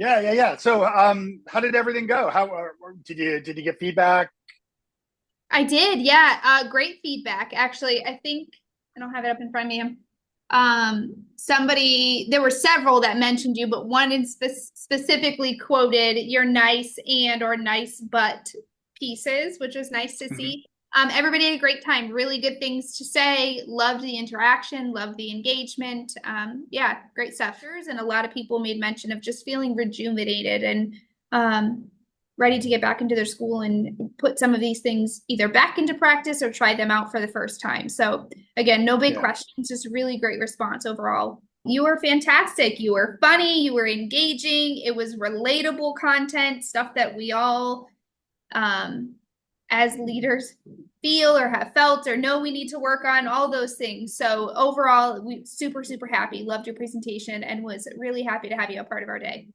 Yeah. So, how did everything go? How did you get feedback? I did, yeah. Great feedback. Actually, I think I don't have it up in front of me. There were several that mentioned you, but one in specifically quoted your nice and or nice but pieces, which was nice to Mhm. see. Everybody had a great time. Really good things to say. Loved the interaction. Loved the engagement. Yeah, great stuff. And a lot of people made mention of just feeling rejuvenated and um, ready to get back into their school and put some of these things either back into practice or try them out for the first time. So again, no big Yeah. questions, just really great response overall. You were fantastic. You were funny. You were engaging. It was relatable content, stuff that we all, um, as leaders, feel or have felt or know we need to work on, all those things. So overall, we super, super happy. Loved your presentation and was really happy to have you a part of our day.